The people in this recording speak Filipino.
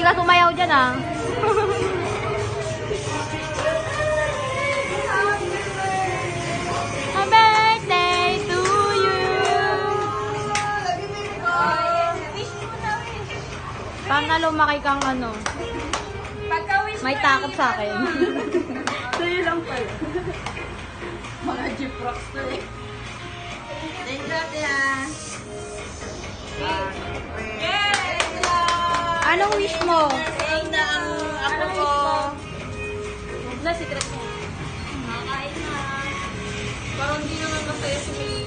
Hindi ka sumayaw dyan, ah. Happy birthday to you. Sana lumaki kang ano. May takot sa akin. Sa'yo lang pala. Mga jeep rocks na eh. Thank you, Tia. Anong wish mo? Thank na ang ako ko. Na, secret mo. Makakain na. Parang hindi naman masaya si May